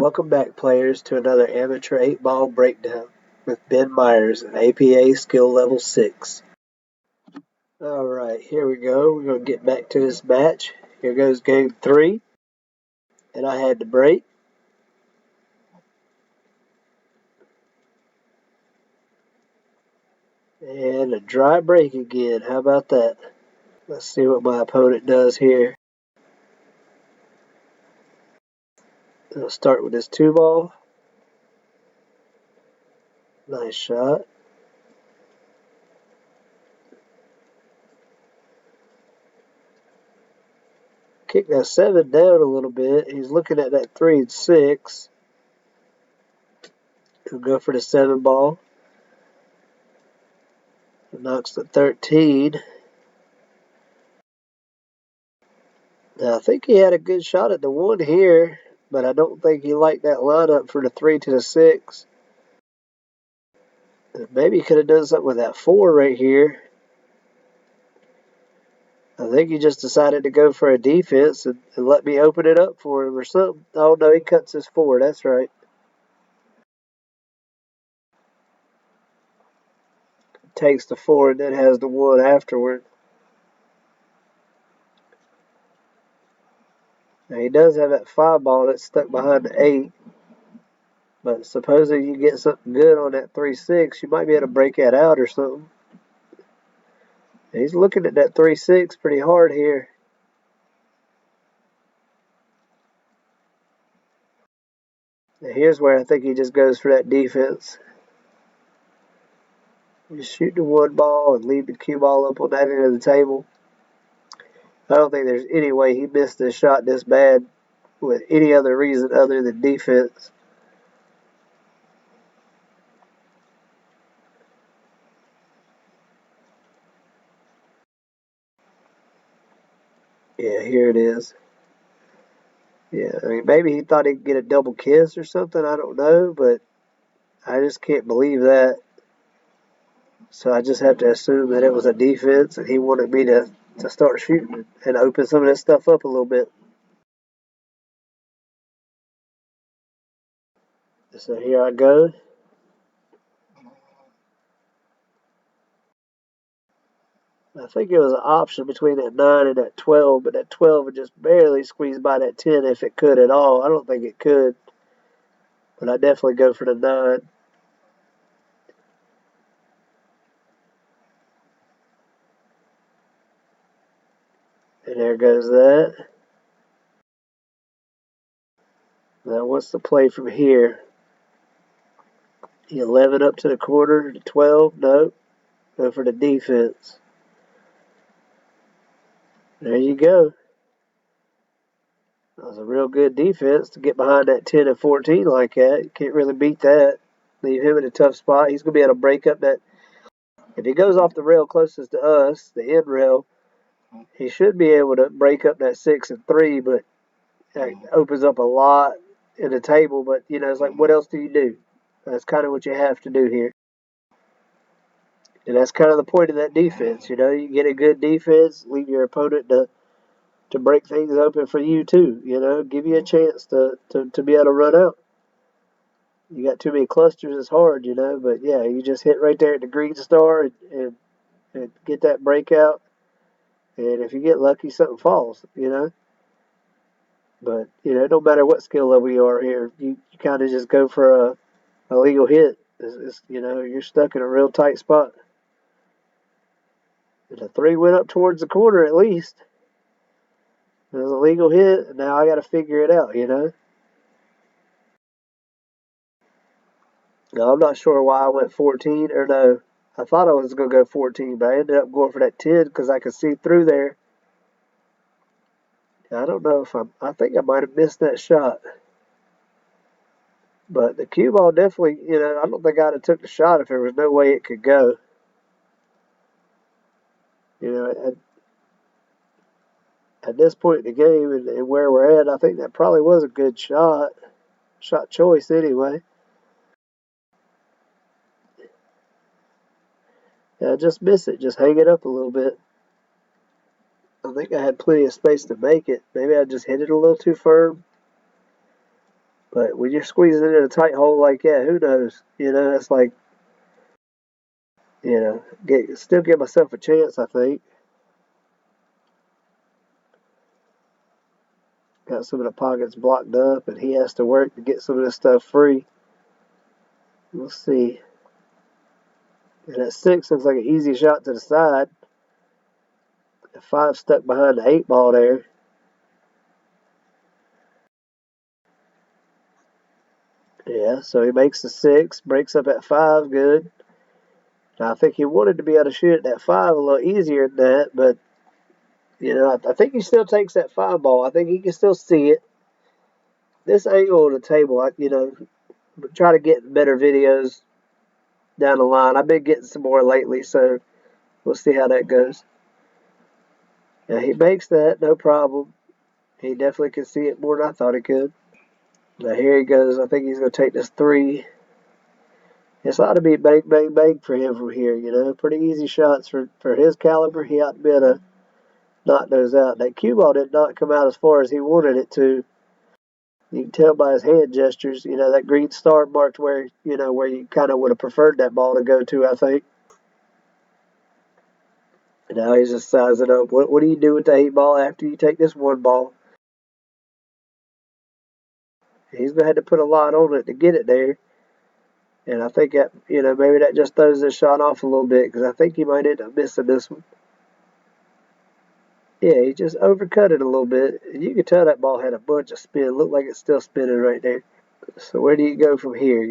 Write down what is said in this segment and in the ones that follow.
Welcome back, players, to another amateur 8-ball breakdown with Ben Myers at APA skill level 6. Alright, here we go. We're going to get back to this match. Here goes game 3. And I had to break. And a dry break again. How about that? Let's see what my opponent does here. I'll start with this 2-ball. Nice shot. Kick that 7 down a little bit. He's looking at that 3 and 6. He'll go for the 7-ball. Knocks the 13. Now, I think he had a good shot at the 1 here, but I don't think he liked that lineup for the 3 to the 6. Maybe he could have done something with that 4 right here. I think he just decided to go for a defense and let me open it up for him or something. Oh, no, he cuts his 4. That's right. Takes the 4 and then has the 1 afterward. Now, he does have that 5-ball that's stuck behind the 8. But supposing you get something good on that 3-6, you might be able to break that out or something. He's looking at that 3-6 pretty hard here. Now here's where I think he just goes for that defense. Just shoot the 1 ball and leave the cue ball up on that end of the table. I don't think there's any way he missed this shot this bad with any other reason other than defense. Yeah, here it is. Yeah, I mean, maybe he thought he'd get a double kiss or something. I don't know, but I just can't believe that. So I just have to assume that it was a defense and he wanted me to start shooting and open some of this stuff up a little bit. So here I go. I think it was an option between that 9 and that 12, but that 12 would just barely squeeze by that 10 if it could at all. I don't think it could, but I definitely go for the 9. And there goes that. Now what's the play from here? The 11 up to the corner, the 12, no. Go for the defense. There you go. That was a real good defense to get behind that 10 and 14 like that. You can't really beat that. Leave him in a tough spot. He's going to be able to break up that. If he goes off the rail closest to us, the end rail, he should be able to break up that 6 and 3, but it opens up a lot in the table. But, you know, it's like, what else do you do? That's kind of what you have to do here. And that's kind of the point of that defense. You know, you get a good defense, leave your opponent to break things open for you too. You know, give you a chance to be able to run out. You got too many clusters, it's hard, you know. But yeah, you just hit right there at the green star and get that breakout. And if you get lucky, something falls, you know. But, you know, no matter what skill level you are here, you kind of just go for a legal hit. You know, you're stuck in a real tight spot. And the 3 went up towards the corner at least. It was a legal hit, and now I got to figure it out, you know. Now, I'm not sure why I went 14, or no. I thought I was going to go 14, but I ended up going for that 10 because I could see through there. I don't know if I think I might have missed that shot. But the cue ball definitely, you know, I don't think I'd have took the shot if there was no way it could go. You know, at this point in the game and where we're at, I think that probably was a good shot. Shot choice anyway. Yeah, just miss it. Just hang it up a little bit. I think I had plenty of space to make it. Maybe I just hit it a little too firm. But when you're squeezing it in a tight hole like that, who knows? You know, it's like, still give myself a chance, I think. Got some of the pockets blocked up, and he has to work to get some of this stuff free. We'll see. And that 6 looks like an easy shot to the side. The 5 stuck behind the 8 ball there. Yeah, so he makes the 6, breaks up at 5, good. Now, I think he wanted to be able to shoot at that 5 a little easier than that, but, I think he still takes that 5 ball. I think he can still see it. This angle on the table, try to get better videos down the line. I've been getting some more lately, so we'll see how that goes. Yeah, he makes that, no problem. He definitely can see it more than I thought he could. Now here he goes. I think he's going to take this 3. This ought to be bang, bang, bang for him from here, Pretty easy shots for his caliber. He ought to be able to knock those out. That cue ball did not come out as far as he wanted it to. You can tell by his hand gestures, that green star marked where you kind of would have preferred that ball to go to, I think. And now he's just sizing up. What do you do with the 8 ball after you take this 1 ball? He's going to have to put a lot on it to get it there. And I think that, maybe that just throws this shot off a little bit because I think he might end up missing this one. Yeah, he just overcut it a little bit. You could tell that ball had a bunch of spin. Looked like it's still spinning right there. So where do you go from here,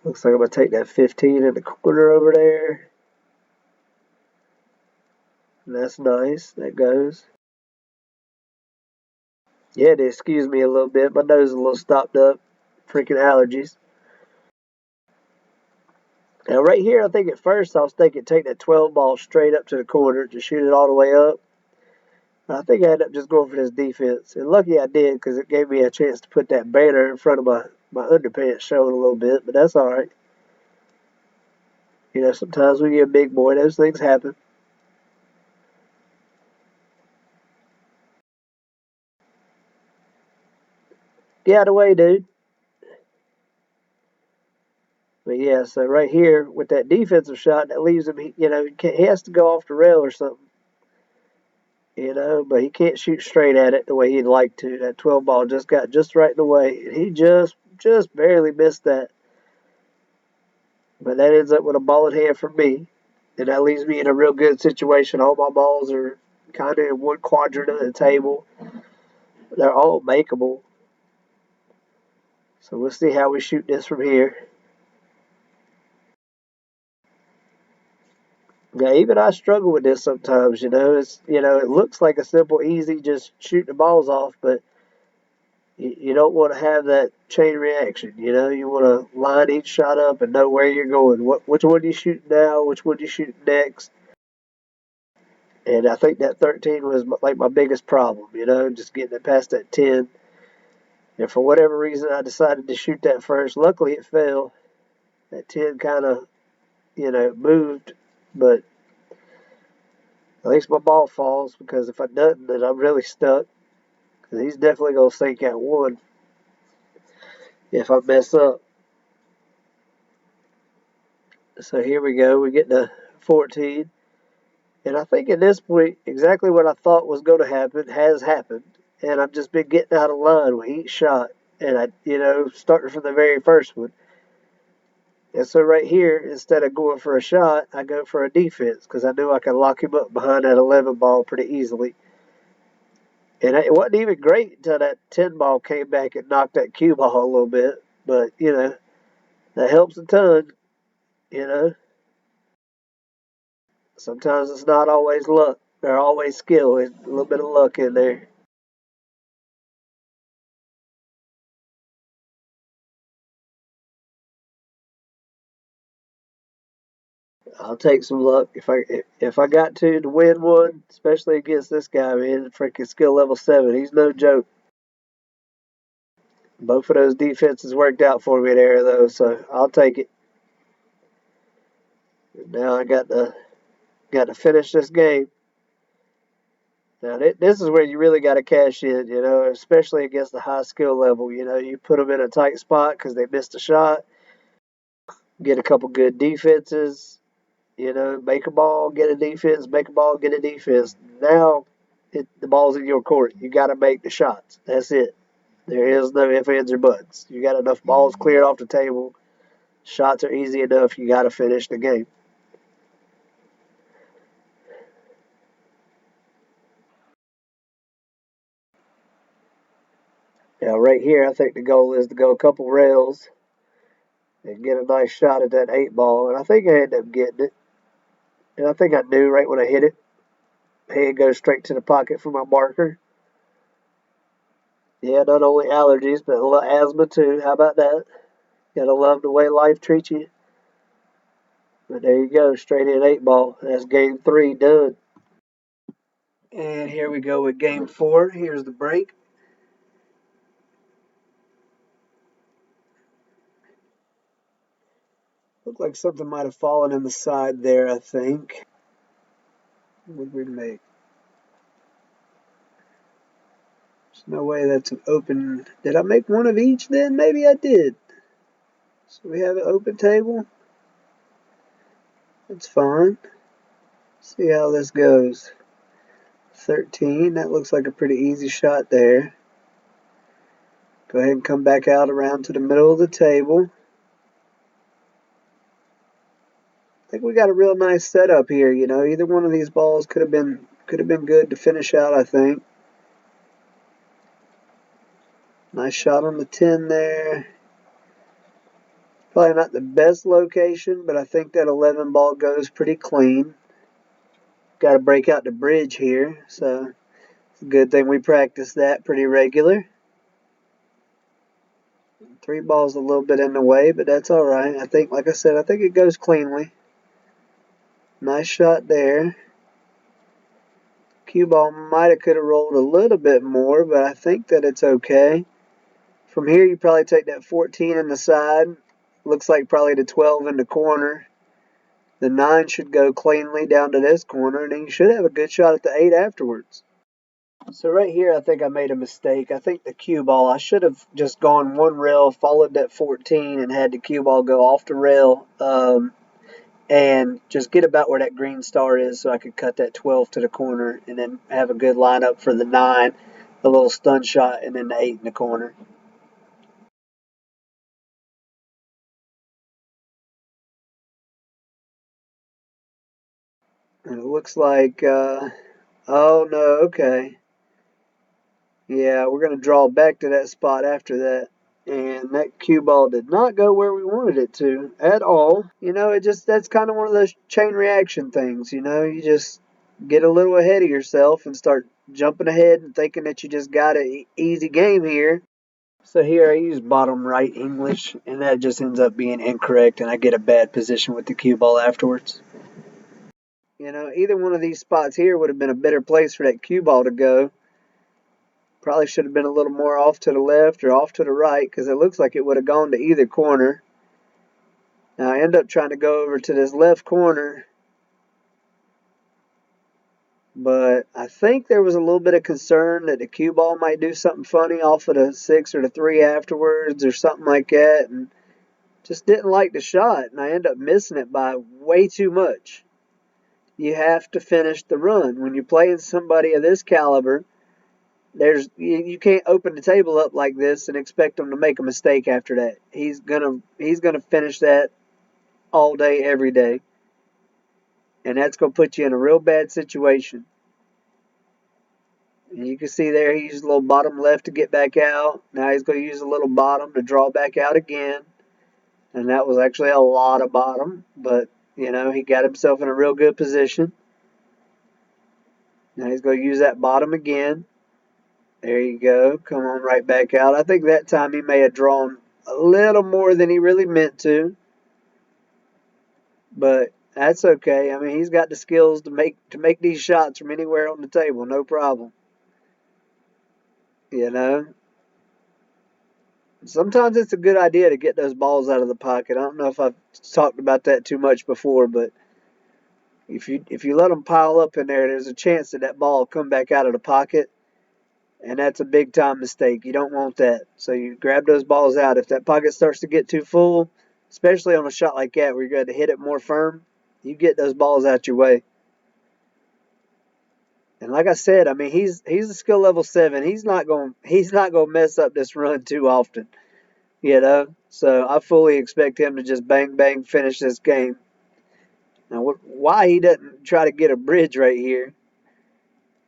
Looks like I'm going to take that 15 in the corner over there. And that's nice. That goes. Yeah, they excuse me a little bit. My nose is a little stopped up. Freaking allergies. Now right here, I think at first I was thinking take that 12 ball straight up to the corner to shoot it all the way up. I think I ended up just going for this defense. And lucky I did because it gave me a chance to put that banner in front of my underpants showing a little bit. But that's all right. Sometimes when you're a big boy, those things happen. Get out of the way, dude. But yeah, so right here with that defensive shot, that leaves him, he has to go off the rail or something. But he can't shoot straight at it the way he'd like to. That 12 ball just got just right in the way. He just barely missed that. But that ends up with a ball in hand for me. And that leaves me in a real good situation. All my balls are kind of in one quadrant of the table. They're all makeable. So we'll see how we shoot this from here. Yeah, even I struggle with this sometimes, it looks like a simple, easy, just shoot the balls off, but you don't want to have that chain reaction, you want to line each shot up and know where you're going. Which one do you shoot now? Which one do you shoot next? And I think that 13 was like my biggest problem, just getting it past that 10. And for whatever reason, I decided to shoot that first. Luckily, it fell. That 10 kind of, moved, but at least my ball falls because if I doesn't, then I'm really stuck. Because he's definitely going to sink at 1 if I mess up. So here we go. We get to 14. And I think at this point, exactly what I thought was going to happen has happened. And I've just been getting out of line with each shot. And starting from the very first one. And so right here, instead of going for a shot, I go for a defense because I knew I could lock him up behind that 11 ball pretty easily. And it wasn't even great until that 10 ball came back and knocked that cue ball a little bit. But, that helps a ton, you know. Sometimes it's not always luck. There's always skill. There's a little bit of luck in there. I'll take some luck if I got to win one, especially against this guy, man. Freaking skill level 7. He's no joke. Both of those defenses worked out for me there, though, so I'll take it. Now I got to finish this game. Now, this is where you really got to cash in, especially against the high skill level. You put them in a tight spot because they missed a shot, get a couple good defenses, make a ball, get a defense, make a ball, get a defense. Now the ball's in your court. You got to make the shots. That's it. There is no ifs, ands, or buts. You got enough balls cleared off the table. Shots are easy enough. You got to finish the game. Now, right here, I think the goal is to go a couple rails and get a nice shot at that 8 ball. And I think I ended up getting it. And I think I knew right when I hit it. Hand goes straight to the pocket for my marker. Yeah, not only allergies, but a little asthma too. How about that? Gotta love the way life treats you. But there you go, straight in 8 ball. That's game 3 done. And here we go with game 4. Here's the break. Looked like something might have fallen in the side there, I think. What did we make? There's no way that's an open. Did I make one of each then? Maybe I did. So we have an open table. That's fine. See how this goes. 13. That looks like a pretty easy shot there. Go ahead and come back out around to the middle of the table. I think we got a real nice setup here. Either one of these balls could have been good to finish out. I think. Nice shot on the 10 there. Probably not the best location, but I think that 11 ball goes pretty clean. Got to break out the bridge here, so it's a good thing we practice that pretty regular. 3 balls a little bit in the way, but that's all right. I think, like I said, I think it goes cleanly. Nice shot there. Cue ball might have could have rolled a little bit more, but I think that it's okay. From here, you probably take that 14 in the side. Looks like probably the 12 in the corner. The 9 should go cleanly down to this corner, and then you should have a good shot at the 8 afterwards. So right here, I think I made a mistake. I think the cue ball, I should have just gone one rail, followed that 14, and had the cue ball go off the rail and just get about where that green star is so I could cut that 12 to the corner and then have a good lineup for the 9, a little stun shot, and then the 8 in the corner. And it looks like, oh no, okay. Yeah, we're going to draw back to that spot after that. And that cue ball did not go where we wanted it to at all. That's kind of one of those chain reaction things. You just get a little ahead of yourself and start jumping ahead and thinking that you just got an easy game here. So here I use bottom right English, and that just ends up being incorrect, and I get a bad position with the cue ball afterwards. Either one of these spots here would have been a better place for that cue ball to go. Probably should have been a little more off to the left or off to the right because it looks like it would have gone to either corner. Now I end up trying to go over to this left corner, but I think there was a little bit of concern that the cue ball might do something funny off of the 6 or the 3 afterwards or something like that, and just didn't like the shot, and I end up missing it by way too much. You have to finish the run. When you're playing somebody of this caliber, you can't open the table up like this and expect him to make a mistake after that. He's gonna finish that all day, every day, and that's gonna put you in a real bad situation. And you can see there he used a little bottom left to get back out. Now he's gonna use a little bottom to draw back out again, and that was actually a lot of bottom, but he got himself in a real good position. Now he's gonna use that bottom again. There you go. Come on right back out. I think that time he may have drawn a little more than he really meant to. But that's okay. I mean, he's got the skills to make these shots from anywhere on the table, no problem. You know? Sometimes it's a good idea to get those balls out of the pocket. I don't know if I've talked about that too much before, but If you let them pile up in there, there's a chance that that ball will come back out of the pocket, and that's a big time mistake. You don't want that. So you grab those balls out. If that pocket starts to get too full, especially on a shot like that where you're going to hit it more firm, you get those balls out your way. And like I said, I mean he's a skill level 7. He's not going to mess up this run too often, you know. So I fully expect him to just bang bang finish this game. Now why he doesn't try to get a bridge right here,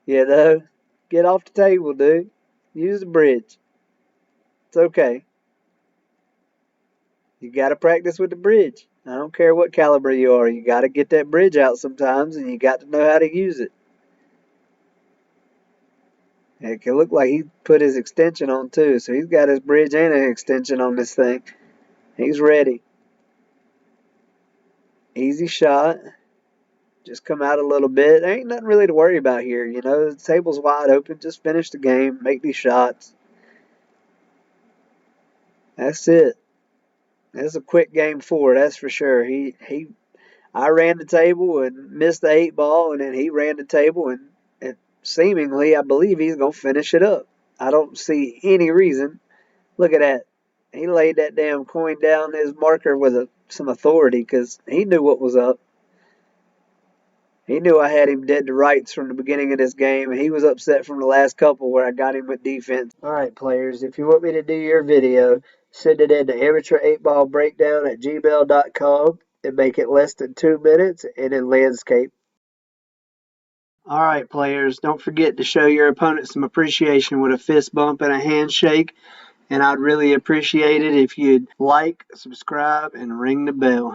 you know? Get off the table, dude. Use the bridge. It's okay. You got to practice with the bridge. I don't care what caliber you are. You got to get that bridge out sometimes, and you got to know how to use it. It can look like he put his extension on too, so he's got his bridge and an extension on this thing. He's ready. Easy shot. Just come out a little bit. There ain't nothing really to worry about here. You know, the table's wide open. Just finish the game. Make these shots. That's it. That's a quick game 4, that's for sure. I ran the table and missed the 8 ball, and then he ran the table, and seemingly, I believe he's going to finish it up. I don't see any reason. Look at that. He laid that damn coin down his marker with some authority because he knew what was up. He knew I had him dead to rights from the beginning of this game, and he was upset from the last couple where I got him with defense. All right, players, if you want me to do your video, send it in to amateur8ballbreakdown@gmail.com and make it less than 2 minutes and in landscape. All right, players, don't forget to show your opponent some appreciation with a fist bump and a handshake. And I'd really appreciate it if you'd like, subscribe, and ring the bell.